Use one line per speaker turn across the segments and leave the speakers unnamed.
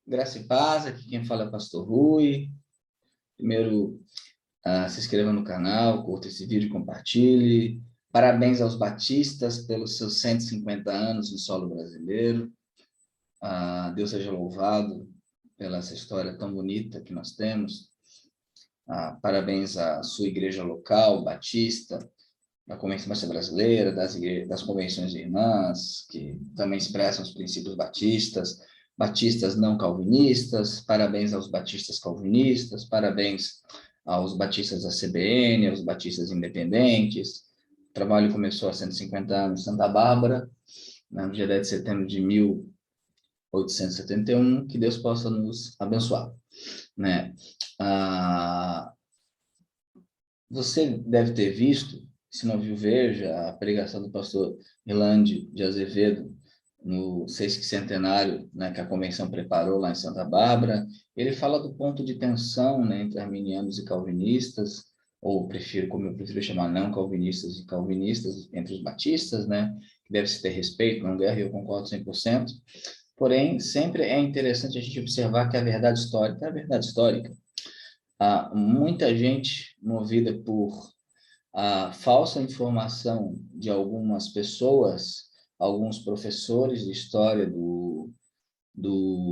Graça e paz, aqui quem fala é o Pastor Rui. Primeiro, se inscreva no canal, curta esse vídeo, compartilhe. Parabéns aos batistas pelos seus 150 anos no solo brasileiro. Deus seja louvado pela essa história tão bonita que nós temos. Parabéns à sua igreja local, batista, da Convenção Batista Brasileira, das convenções irmãs, que também expressam os princípios batistas não calvinistas. Parabéns aos batistas calvinistas, parabéns aos batistas da CBN, aos batistas independentes. O trabalho começou há 150 anos em Santa Bárbara, no dia 10 de setembro de 1871, que Deus possa nos abençoar, né? Você deve ter visto, se não viu, veja a pregação do pastor Irlande de Azevedo no 60º, né, que a convenção preparou lá em Santa Bárbara. Ele fala do ponto de tensão, né, entre arminianos e calvinistas, ou como eu prefiro chamar, não calvinistas e calvinistas, entre os batistas, né, que deve-se ter respeito, não guerra, e eu concordo 100%. Porém, sempre é interessante a gente observar que a verdade histórica é a verdade histórica. Muita gente movida por a falsa informação de algumas pessoas, alguns professores de história do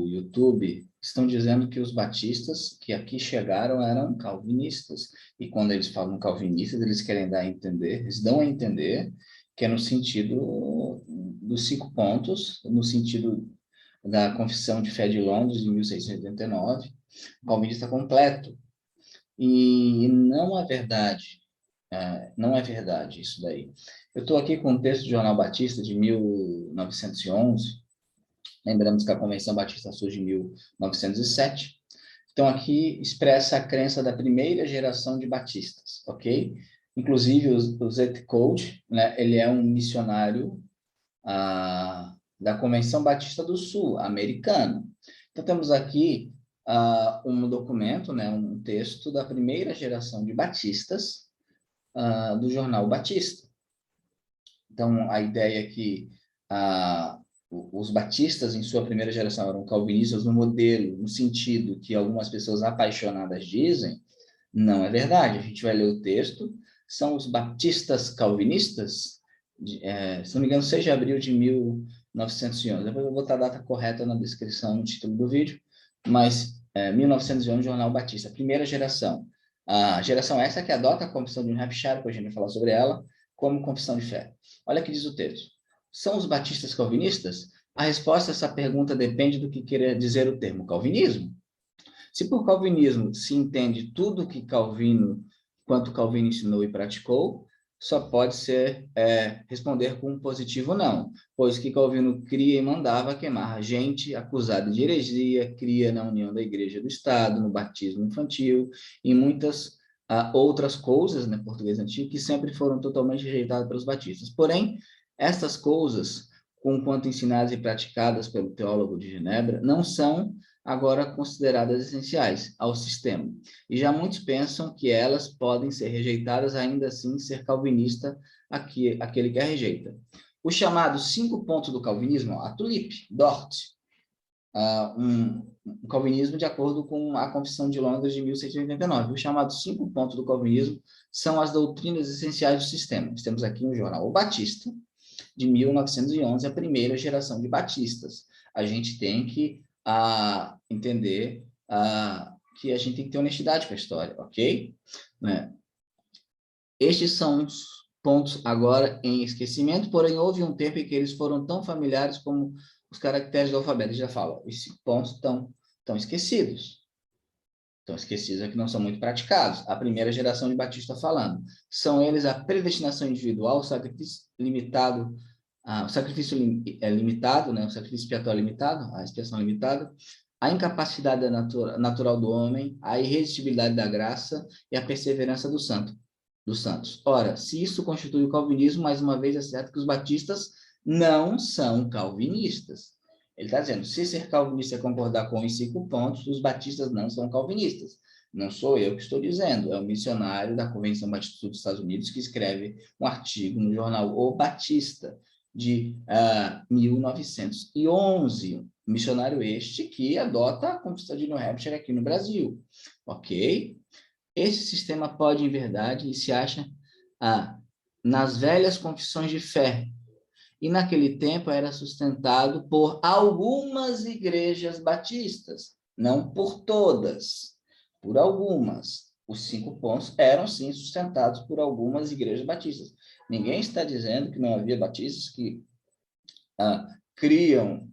YouTube, estão dizendo que os batistas que aqui chegaram eram calvinistas. E quando eles falam calvinistas, eles querem dar a entender, eles dão a entender que é no sentido dos 5 pontos, no sentido da Confissão de Fé de Londres, de 1689, calvinista completo. E não é verdade. Não é verdade isso daí. Eu estou aqui com um texto do Jornal Batista de 1911. Lembramos que a Convenção Batista surge em 1907. Então, aqui expressa a crença da primeira geração de batistas, ok? Inclusive, o Zet Code, né, ele é um missionário da Convenção Batista do Sul, americano. Então, temos aqui um documento, né, um texto da primeira geração de batistas, do Jornal Batista. Então, a ideia é que os batistas, em sua primeira geração, eram calvinistas no modelo, no sentido que algumas pessoas apaixonadas dizem, não é verdade. A gente vai ler o texto, são os batistas calvinistas, se não me engano, 6 de abril de 1911. Depois eu vou botar a data correta na descrição, no título do vídeo, mas 1911, Jornal Batista, primeira geração. A geração essa que adota a confissão de Hampshire, que a gente vai falar sobre ela, como confissão de fé. Olha o que diz o texto. São os batistas calvinistas? A resposta a essa pergunta depende do que querer dizer o termo calvinismo. Se por calvinismo se entende tudo que Calvino ensinou e praticou, só pode ser responder com um positivo não, pois que Calvino cria e mandava queimar gente acusada de heresia, cria na união da igreja do Estado, no batismo infantil, e muitas outras coisas, né, português antigo, que sempre foram totalmente rejeitadas pelos batistas. Porém, estas coisas, conquanto ensinadas e praticadas pelo teólogo de Genebra, não são agora consideradas essenciais ao sistema. E já muitos pensam que elas podem ser rejeitadas, ainda assim ser calvinista aquele que a rejeita. Os chamados 5 pontos do calvinismo, a Tulip, Dort, um calvinismo de acordo com a Confissão de Londres de 1689. Os chamados 5 pontos do calvinismo são as doutrinas essenciais do sistema. Nós temos aqui um jornal, o Batista, de 1911, a primeira geração de batistas. A gente tem que entender que a gente tem que ter honestidade com a história, ok? Né? Estes são os pontos agora em esquecimento, porém houve um tempo em que eles foram tão familiares como os caracteres do alfabeto. Já falo, esses pontos estão esquecidos. Estão esquecidos aqui, não são muito praticados. A primeira geração de batista falando. São eles a predestinação individual, o sacrifício limitado, o sacrifício limitado, né? O sacrifício expiatório limitado, a expiação limitada, a incapacidade natural do homem, a irresistibilidade da graça e a perseverança dos santos. Ora, se isso constitui o calvinismo, mais uma vez é certo que os batistas não são calvinistas. Ele está dizendo, se ser calvinista é concordar com os 5 pontos, os batistas não são calvinistas. Não sou eu que estou dizendo, é um missionário da Convenção Batista dos Estados Unidos que escreve um artigo no jornal O Batista, de 1911. Missionário este que adota a Confissão de New Hampshire aqui no Brasil, ok? Esse sistema pode, em verdade, se acha nas velhas confissões de fé, e naquele tempo era sustentado por algumas igrejas batistas, não por todas, por algumas. Os 5 pontos eram, sim, sustentados por algumas igrejas batistas. Ninguém está dizendo que não havia batistas que criam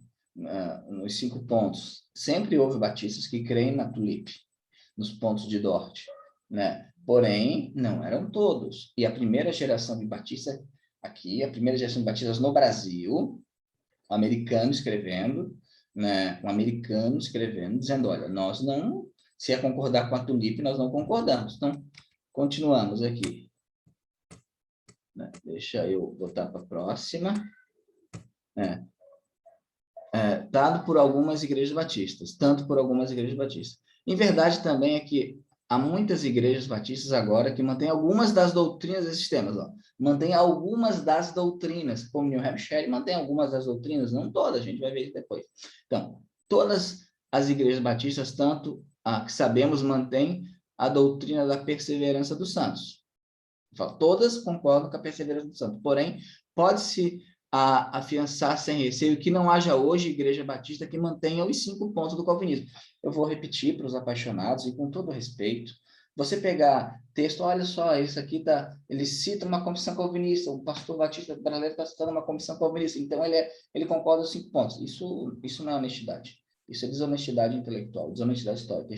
nos 5 pontos. Sempre houve batistas que creem na Tulip, nos pontos de Dort, né? Porém, não eram todos. E a primeira geração de batistas aqui, a primeira geração de batistas no Brasil, um americano escrevendo, né? Um americano escrevendo, dizendo, olha, nós não, se é concordar com a Tulip, nós não concordamos. Então, continuamos aqui. Deixa eu botar para a próxima. Dado por algumas igrejas batistas, tanto por algumas igrejas batistas. Em verdade, também é que há muitas igrejas batistas agora que mantêm algumas das doutrinas desses temas. Mantém algumas das doutrinas, como New Hampshire mantém algumas das doutrinas, não todas, a gente vai ver isso depois. Então, todas as igrejas batistas, tanto que sabemos, mantêm a doutrina da perseverança dos santos. Todas concordam com a perseverança dos santos, porém, pode-se afiançar sem receio que não haja hoje igreja batista que mantenha os 5 pontos do calvinismo. Eu vou repetir para os apaixonados e com todo respeito. Você pegar texto, olha só, isso aqui ele cita uma confissão calvinista, o pastor batista brasileiro está citando uma confissão calvinista, então ele concorda com os 5 pontos. Isso não é honestidade. Isso é desonestidade intelectual, desonestidade histórica,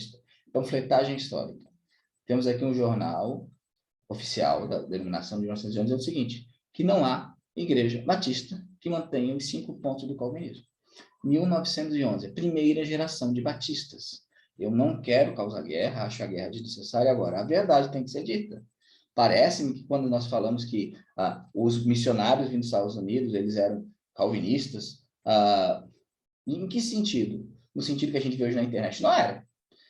panfletagem histórica. Temos aqui um jornal oficial da denominação de 1911, dizendo o seguinte, que não há igreja batista que mantenha os 5 pontos do calvinismo. 1911, a primeira geração de batistas. Eu não quero causar guerra, acho a guerra desnecessária agora. A verdade tem que ser dita. Parece-me que quando nós falamos que os missionários vindo dos Estados Unidos, eles eram calvinistas, em que sentido? No sentido que a gente vê hoje na internet. Não era.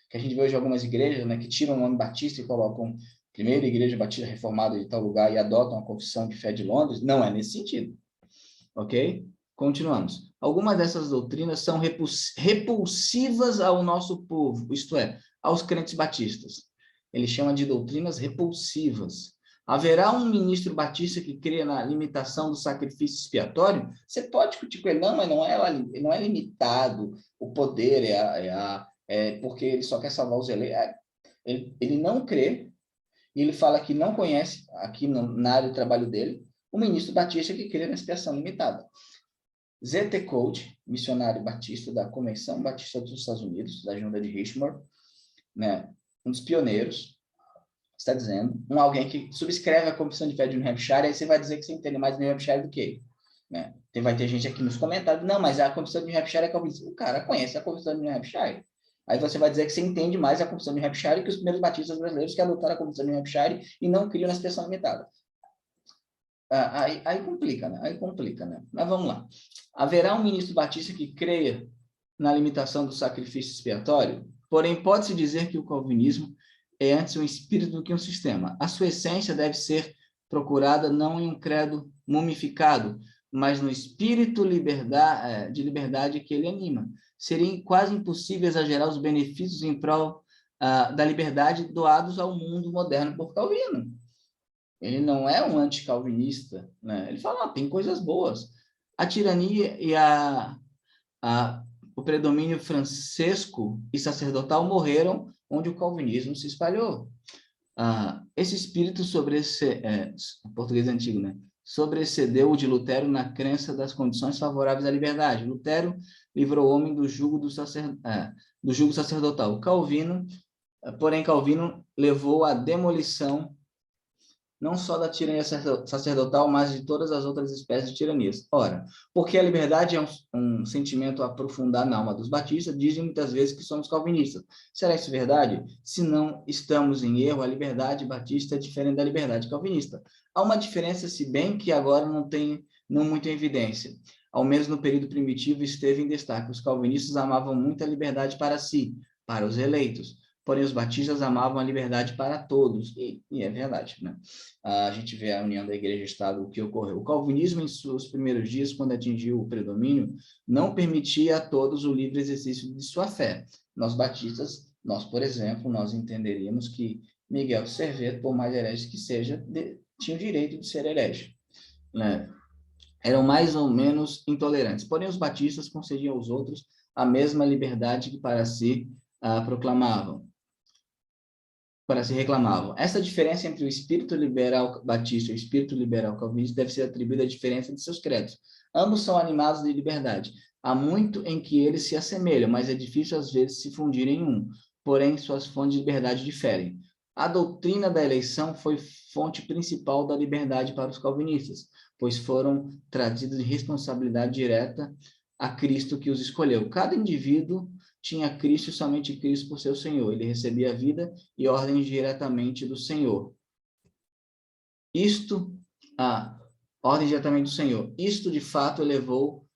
Que a gente vê hoje algumas igrejas, né, que tiram o nome batista e colocam primeira igreja batista reformada de tal lugar e adotam a confissão de fé de Londres, não é nesse sentido. Ok? Continuamos. Algumas dessas doutrinas são repulsivas ao nosso povo, isto é, aos crentes batistas. Ele chama de doutrinas repulsivas. Haverá um ministro batista que crê na limitação do sacrifício expiatório? Você pode discutir com ele, não, mas não é limitado. O poder porque ele só quer salvar os eleitos. Ele não crê. E ele fala que não conhece, aqui na área do trabalho dele, o ministro batista que crê na expiação limitada. Z.T. Coates, missionário batista da Convenção Batista dos Estados Unidos, da Junta de Richmond, né, um dos pioneiros, está dizendo, alguém que subscreve a Confissão de Fé de New Hampshire, aí você vai dizer que você entende mais de New Hampshire do que ele. Né? Vai ter gente aqui nos comentários, não, mas a Confissão de New Hampshire é calvinista. O cara conhece a Confissão de New Hampshire. Aí você vai dizer que você entende mais a Confissão de New Hampshire que os primeiros batistas brasileiros que adotaram a Confissão de New Hampshire e não criam na expressão limitada. Aí complica, né? Aí complica, né? Mas vamos lá. Haverá um ministro batista que creia na limitação do sacrifício expiatório? Porém, pode-se dizer que o calvinismo é antes um espírito do que um sistema. A sua essência deve ser procurada não em um credo mumificado, mas no espírito de liberdade que ele anima. Seria quase impossível exagerar os benefícios em prol da liberdade doados ao mundo moderno por Calvino. Ele não é um anticalvinista, né? Ele fala, tem coisas boas. A tirania e o predomínio francesco e sacerdotal morreram onde o calvinismo se espalhou. Esse espírito português antigo, né? Sobrecedeu o de Lutero na crença das condições favoráveis à liberdade. Lutero livrou o homem do jugo sacerdotal. Porém, Calvino levou à demolição não só da tirania sacerdotal, mas de todas as outras espécies de tiranias. Ora, porque a liberdade é um sentimento aprofundado na alma dos batistas, dizem muitas vezes que somos calvinistas. Será isso verdade? Se não estamos em erro, a liberdade batista é diferente da liberdade calvinista. Há uma diferença, se bem que agora não muito em evidência. Ao menos no período primitivo esteve em destaque. Os calvinistas amavam muito a liberdade para si, para os eleitos. porém os batistas amavam a liberdade para todos, e é verdade, né? A gente vê a união da igreja e Estado, o que ocorreu. O calvinismo, em seus primeiros dias, quando atingiu o predomínio, não permitia a todos o livre exercício de sua fé. Nós batistas, nós, por exemplo, nós entenderíamos que Miguel Serveto, por mais herege que seja, tinha o direito de ser herege, né? Eram mais ou menos intolerantes. Porém, os batistas concediam aos outros a mesma liberdade que para si proclamavam, para si reclamavam. Essa diferença entre o espírito liberal batista e o espírito liberal calvinista deve ser atribuída à diferença de seus credos. Ambos são animados de liberdade. Há muito em que eles se assemelham, mas é difícil às vezes se fundirem em um. Porém, suas fontes de liberdade diferem. A doutrina da eleição foi fonte principal da liberdade para os calvinistas, pois foram trazidos de responsabilidade direta a Cristo que os escolheu. Cada indivíduo tinha Cristo e somente Cristo por seu Senhor. Ele recebia a vida e ordens diretamente do Senhor. Ordem diretamente do Senhor. Isto, de fato, elevou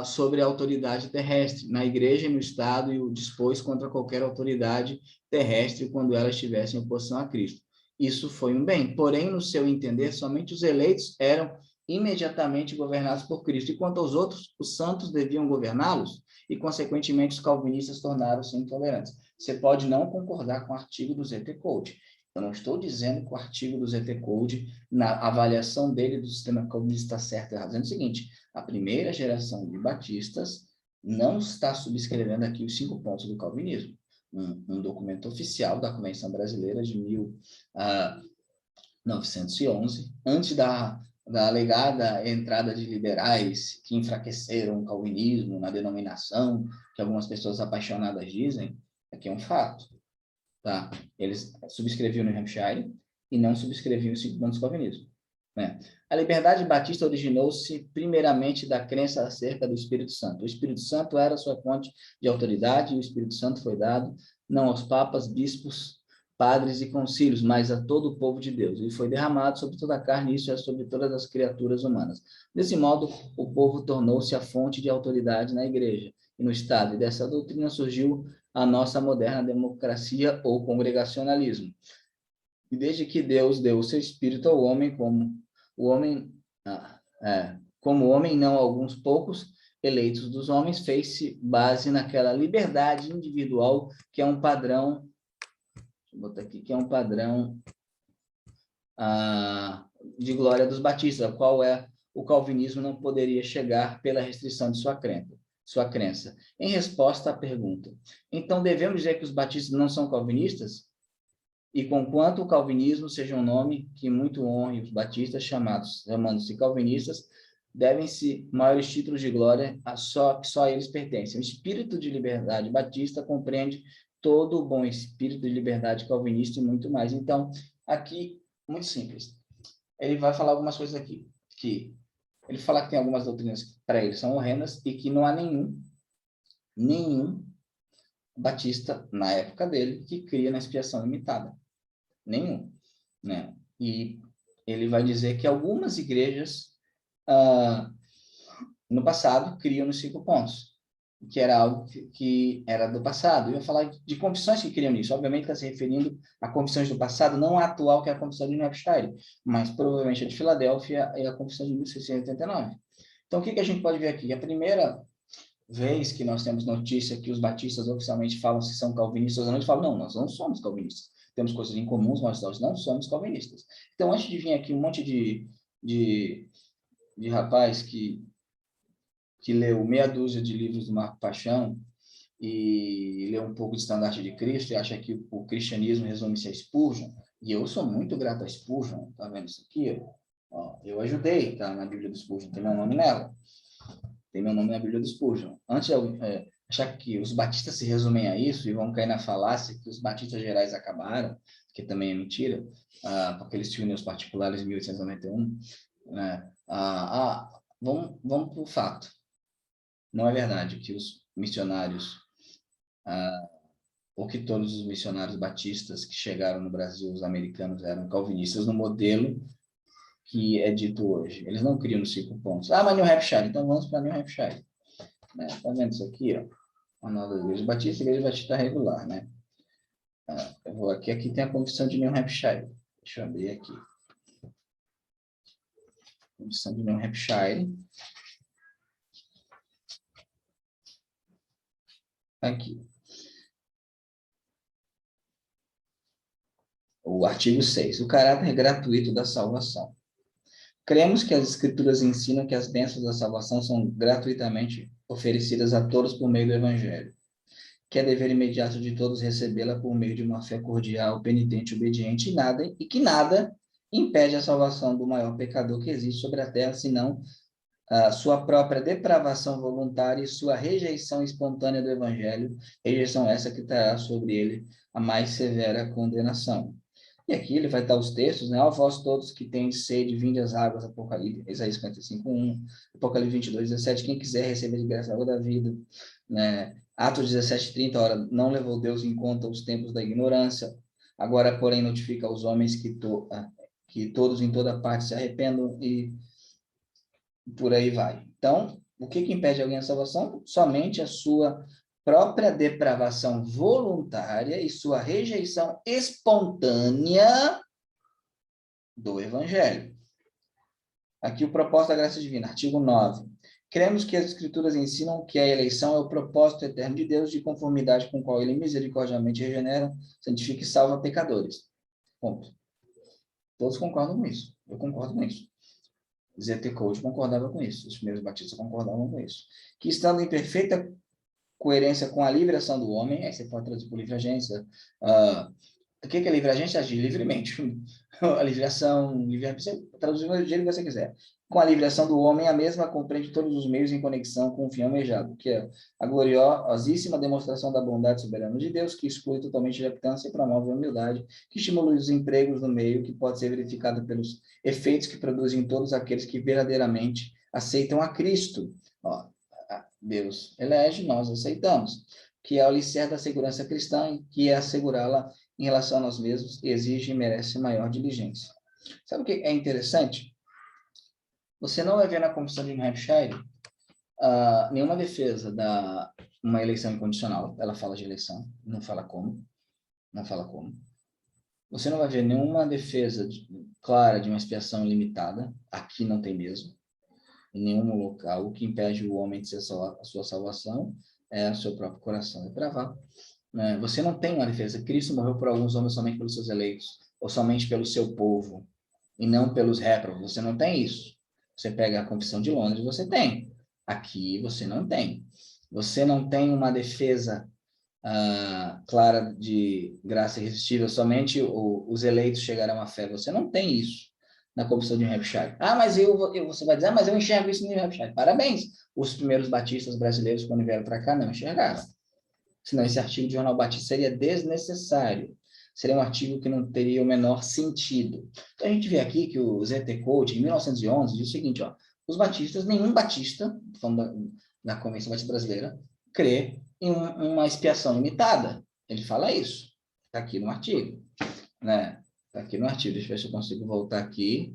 sobre a autoridade terrestre, na igreja e no Estado, e o dispôs contra qualquer autoridade terrestre quando ela estivesse em oposição a Cristo. Isso foi um bem. Porém, no seu entender, somente os eleitos eram imediatamente governados por Cristo, e quanto aos outros, os santos deviam governá-los, e, consequentemente, os calvinistas tornaram-se intolerantes. Você pode não concordar com o artigo do ZT Code. Eu não estou dizendo que o artigo do ZT Code, na avaliação dele do sistema calvinista, está certo ou errado. Dizendo o seguinte: a primeira geração de batistas não está subscrevendo aqui os 5 pontos do calvinismo. Um documento oficial da Convenção Brasileira de 1911, antes da alegada entrada de liberais que enfraqueceram o calvinismo na denominação, que algumas pessoas apaixonadas dizem, aqui é um fato. Tá? Eles subscreviam New Hampshire e não subscreviam os 5 pontos do calvinismo, né? A liberdade batista originou-se primeiramente da crença acerca do Espírito Santo. O Espírito Santo era a sua fonte de autoridade, e o Espírito Santo foi dado não aos papas, bispos, padres e concílios, mas a todo o povo de Deus. Ele foi derramado sobre toda a carne, e isso é sobre todas as criaturas humanas. Desse modo, o povo tornou-se a fonte de autoridade na igreja e no Estado, e dessa doutrina surgiu a nossa moderna democracia ou congregacionalismo. E desde que Deus deu o seu espírito ao homem, como o homem, não alguns poucos eleitos dos homens, fez-se base naquela liberdade individual que é um padrão, deixa eu botar aqui, que é um padrão de glória dos batistas, a qual o calvinismo não poderia chegar pela restrição de sua crença. Em resposta à pergunta: então devemos dizer que os batistas não são calvinistas? E conquanto o calvinismo seja um nome que muito honre os batistas, chamando-se calvinistas, devem-se maiores títulos de glória que só a eles pertencem. O espírito de liberdade batista compreende todo o bom espírito de liberdade calvinista e muito mais. Então, aqui, muito simples. Ele vai falar algumas coisas aqui, que ele fala que tem algumas doutrinas que para ele são horrendas e que não há nenhum batista, na época dele, que cria na expiação limitada. Nenhum, né? E ele vai dizer que algumas igrejas, no passado, criam nos 5 pontos, que era algo que era do passado. Eu ia falar de confissões que criam nisso. Obviamente está se referindo a confissões do passado, não a atual, que é a confissão de New Hampshire, mas provavelmente a de Filadélfia e a confissão de 1689. Então, o que a gente pode ver aqui? A primeira vez que nós temos notícia que os batistas oficialmente falam se são calvinistas ou não, eles falam: não, nós não somos calvinistas. Temos coisas em comum, mas nós não somos calvinistas. Então, antes de vir aqui um monte de rapaz que leu meia dúzia de livros do Marco Paixão e leu um pouco de Estandarte de Cristo e acha que o cristianismo resume-se a Spurgeon, e eu sou muito grato a Spurgeon, tá vendo isso aqui? Ó, eu ajudei, tá, na Bíblia do Spurgeon, tem meu nome nela. Tem meu nome na Bíblia do Spurgeon. Antes de achar que os batistas se resumem a isso e vão cair na falácia que os batistas gerais acabaram, que também é mentira, porque eles tinham os particulares em 1891, né? Vamos para o fato. Não é verdade que os missionários, ou que todos os missionários batistas que chegaram no Brasil, os americanos, eram calvinistas no modelo que é dito hoje. Eles não criam os 5 pontos. Mas New Hampshire, então vamos para New Hampshire. Né? Tá vendo isso aqui? Ó? A nova Igreja Batista regular, né? Eu vou aqui tem a Confissão de New Hampshire. Deixa eu abrir aqui. Confissão de New Hampshire. Aqui. O artigo 6. O caráter gratuito da salvação. Cremos que as Escrituras ensinam que as bênçãos da salvação são gratuitamente oferecidas a todos por meio do Evangelho, que é dever imediato de todos recebê-la por meio de uma fé cordial, penitente, obediente, e que nada impede a salvação do maior pecador que existe sobre a terra, senão a sua própria depravação voluntária e sua rejeição espontânea do Evangelho, rejeição essa que trará sobre ele a mais severa condenação. E aqui ele vai dar os textos, né? Ó vós todos que tendes sede, vinde às águas, Apocalipse, Isaías 55:1, Apocalipse 22:17, quem quiser receber de graça a água da vida, né? Atos 17:30, ora, não levou Deus em conta os tempos da ignorância, agora, porém, notifica aos homens que todos em toda parte se arrependam e por aí vai. Então, o que impede alguém a salvação? Somente a sua própria depravação voluntária e sua rejeição espontânea do Evangelho. Aqui o propósito da graça divina, artigo 9. Cremos que as Escrituras ensinam que a eleição é o propósito eterno de Deus, de conformidade com o qual ele misericordiamente regenera, santifica e salva pecadores. Ponto. Todos concordam com isso. Eu concordo com isso. ZT Code concordava com isso, os primeiros batistas concordavam com isso. Que estando em perfeita coerência com a livre ação do homem, aí você pode traduzir por livre agência. O que é livre agência? Agir livremente. A livre ação, você traduzir do jeito que você quiser. Com a livre ação do homem, a mesma compreende todos os meios em conexão com o fim almejado, que é a gloriosíssima demonstração da bondade soberana de Deus, que exclui totalmente a jactância e promove a humildade, que estimula os empregos no meio, que pode ser verificado pelos efeitos que produzem todos aqueles que verdadeiramente aceitam a Cristo. Ó, Deus elege, nós aceitamos, que é o alicerce da segurança cristã, que é assegurá-la em relação a nós mesmos, exige e merece maior diligência. Sabe o que é interessante? Você não vai ver na Confissão de New Hampshire nenhuma defesa da uma eleição incondicional. Ela fala de eleição, não fala como. Não fala como. Você não vai ver nenhuma defesa clara de uma expiação limitada. Aqui não tem mesmo. Em nenhum local. O que impede o homem de ser a sua salvação é o seu próprio coração depravado. Você não tem uma defesa. Cristo morreu por alguns homens somente pelos seus eleitos, ou somente pelo seu povo, e não pelos réprobos. Você não tem isso. Você pega a Confissão de Londres, você tem. Aqui você não tem. Você não tem uma defesa clara de graça irresistível, somente os eleitos chegarão à fé. Você não tem isso na Confissão de New Hampshire. Mas você vai dizer, mas eu enxergo isso no New Hampshire. Parabéns. Os primeiros batistas brasileiros, quando vieram para cá, não enxergaram. Senão esse artigo de Jornal Batista seria desnecessário. Seria um artigo que não teria o menor sentido. Então, a gente vê aqui que o ZT Code, em 1911, diz o seguinte, ó, os batistas, nenhum batista, falando da Convenção Batista Brasileira, crê em uma expiação limitada. Ele fala isso. Está aqui no artigo. Né? Está aqui no artigo. Deixa eu ver se eu consigo voltar aqui.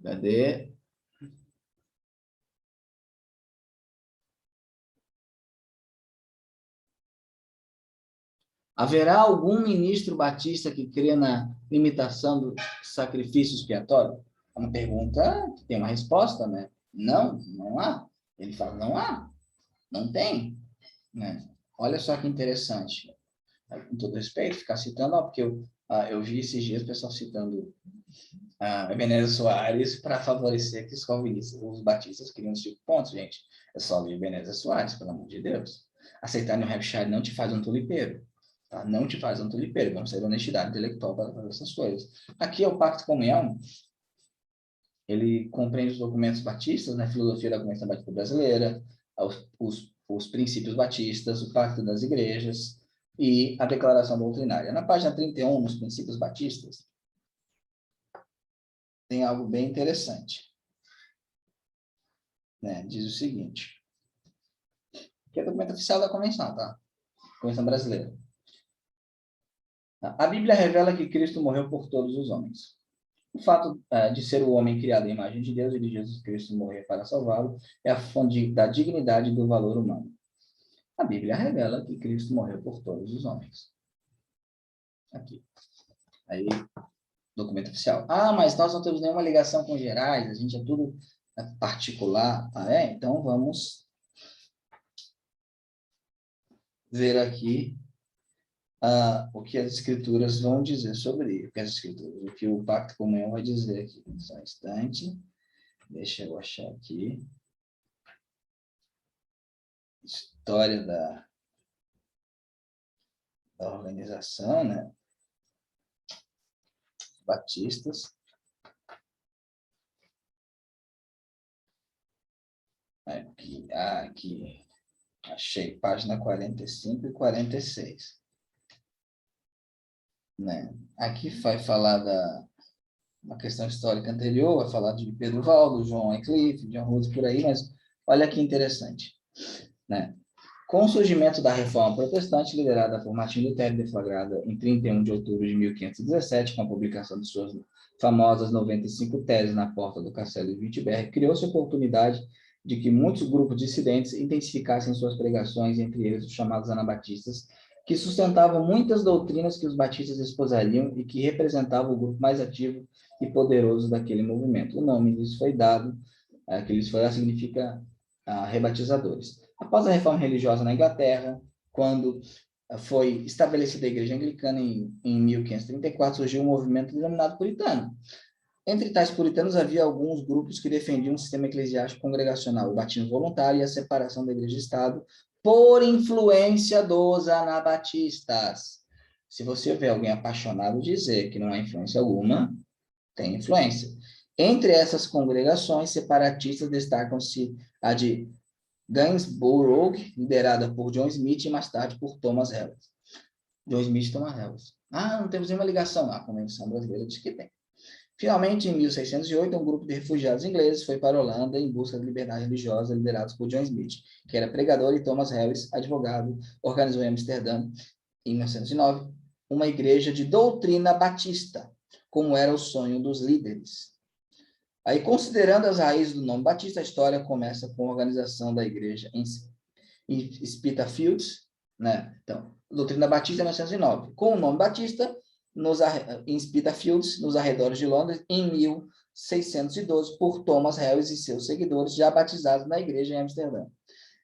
Cadê? Haverá algum ministro batista que crê na limitação do sacrifício expiatório? É uma pergunta que tem uma resposta, né? Não, não há. Ele fala, não há. Não tem. Né? Olha só que interessante. Com todo respeito, ficar citando, porque eu vi esses dias o pessoal citando Ebenezer Soares para favorecer que os batistas criam esse tipo de pontos, gente. É só ler Ebenezer Soares, pelo amor de Deus. Aceitar New Hampshire não te faz um tulipeiro. Tá? Não te faz um tulipeiro. Vamos ter honestidade intelectual para fazer essas coisas. Aqui é o Pacto de Comunhão. Ele compreende os documentos batistas, né? Filosofia da Convenção Batista Brasileira, os princípios batistas, o Pacto das Igrejas e a Declaração Doutrinária. Na página 31, nos princípios batistas, tem algo bem interessante. Né? Diz o seguinte, que é documento oficial da Convenção, tá? Convenção Brasileira. A Bíblia revela que Cristo morreu por todos os homens. O fato de ser o homem criado à imagem de Deus e de Jesus Cristo morrer para salvá-lo é a fonte da dignidade e do valor humano. A Bíblia revela que Cristo morreu por todos os homens. Aqui. Aí, documento oficial. Ah, mas nós não temos nenhuma ligação com gerais, a gente é tudo particular. Ah, é? Então, vamos ver aqui o que as escrituras vão dizer sobre isso. O que o Pacto Comunhão vai dizer aqui. Só um instante. Deixa eu achar aqui. História da organização, né? Batistas. Aqui. Achei. Página 45 e 46. Né? Aqui vai falar da uma questão histórica anterior, vai falar de Pedro Valdo, João Wycliffe, John Hus, por aí, mas olha que interessante. Né? Com o surgimento da Reforma Protestante, liderada por Martim Lutero, deflagrada em 31 de outubro de 1517, com a publicação de suas famosas 95 teses na porta do Castelo de Wittenberg, criou-se a oportunidade de que muitos grupos dissidentes intensificassem suas pregações, entre eles os chamados anabatistas, que sustentavam muitas doutrinas que os batistas esposariam e que representavam o grupo mais ativo e poderoso daquele movimento. O nome lhes foi dado, que lhes foi dado significa rebatizadores. Após a reforma religiosa na Inglaterra, quando foi estabelecida a Igreja Anglicana em 1534, surgiu um movimento denominado puritano. Entre tais puritanos havia alguns grupos que defendiam um sistema eclesiástico congregacional, o batismo voluntário e a separação da Igreja e Estado, por influência dos anabatistas. Se você vê alguém apaixonado dizer que não há influência alguma, tem influência. Entre essas congregações separatistas destacam-se a de Gainsborough, liderada por John Smith e mais tarde por Thomas Hellas. John Smith e Thomas Hellas. Não temos nenhuma ligação. A Convenção Brasileira diz que tem. Finalmente, em 1608, um grupo de refugiados ingleses foi para a Holanda em busca de liberdade religiosa, liderados por John Smith, que era pregador, e Thomas Harris, advogado, organizou em Amsterdã, em 1909, uma igreja de doutrina batista, como era o sonho dos líderes. Aí, considerando as raízes do nome Batista, a história começa com a organização da igreja em Spitalfields, né? Então, doutrina batista, 1909. Com o nome Batista, em Spitalfields, nos arredores de Londres, em 1612, por Thomas Harris e seus seguidores, já batizados na igreja em Amsterdã.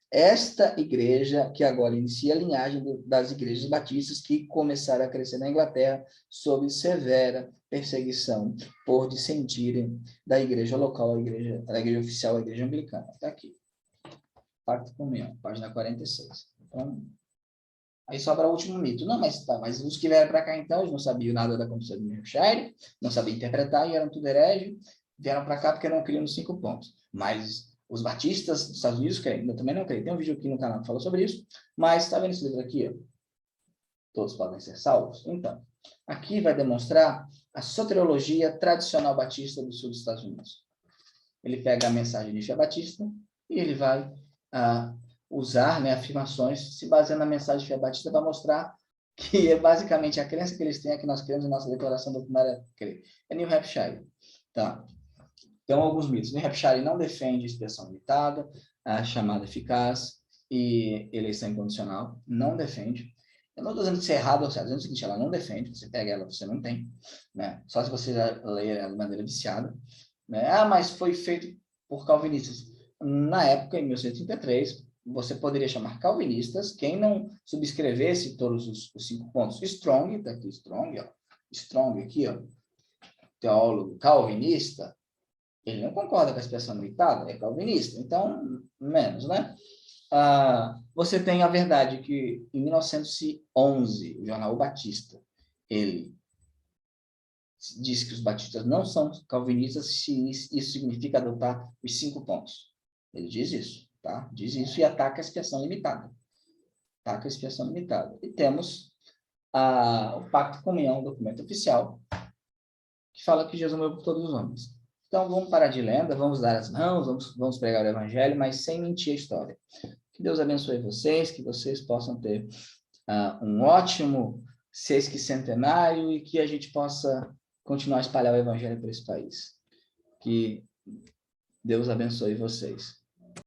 Esta igreja, que agora inicia a linhagem das igrejas batistas que começaram a crescer na Inglaterra sob severa perseguição por dissentirem da igreja local, a igreja oficial, a igreja anglicana. Está aqui. Pacto Comunhão, página 46. Então, aí sobra o último mito. Não, mas os que vieram para cá então, eles não sabiam nada da Constituição de Hampshire, não sabiam interpretar e eram tudo herege, vieram para cá porque não criam os 5 pontos. Mas os batistas dos Estados Unidos creem, eu também não creio. Tem um vídeo aqui no canal que fala sobre isso, mas está vendo esse livro aqui? Ó? Todos podem ser salvos? Então, aqui vai demonstrar a soteriologia tradicional batista do sul dos Estados Unidos. Ele pega a mensagem de Fé Batista e ele vai usar, né, afirmações se baseando na mensagem de Fé Batista para mostrar que é basicamente a crença que eles têm, é que nós cremos em nossa declaração doutrinária. É New Hampshire. Tá. Então, alguns mitos. New Hampshire não defende expressão limitada, a chamada eficaz e eleição incondicional. Não defende. Eu não estou dizendo que isso é errado ou certo. Estou dizendo o seguinte, ela não defende. Você pega ela, você não tem. Né? Só se você ler ela de maneira viciada. Né? Mas foi feito por calvinistas. Na época, em 1933, você poderia chamar calvinistas quem não subscrevesse todos os 5 pontos. Strong, está aqui Strong, ó. Strong aqui, ó. Teólogo calvinista, ele não concorda com a expressão limitada, é calvinista. Então, menos, né? Você tem a verdade que, em 1911, o jornal O Batista, ele diz que os batistas não são calvinistas se isso significa adotar os 5 pontos. Ele diz isso, tá? Diz isso e ataca a expiação limitada. Ataca a expiação limitada. E temos o Pacto de Comunhão, documento oficial, que fala que Jesus morreu por todos os homens. Então, vamos parar de lenda, vamos dar as mãos, vamos pregar o evangelho, mas sem mentir a história. Que Deus abençoe vocês, que vocês possam ter um ótimo sesquicentenário e que a gente possa continuar a espalhar o evangelho por esse país. Que Deus abençoe vocês.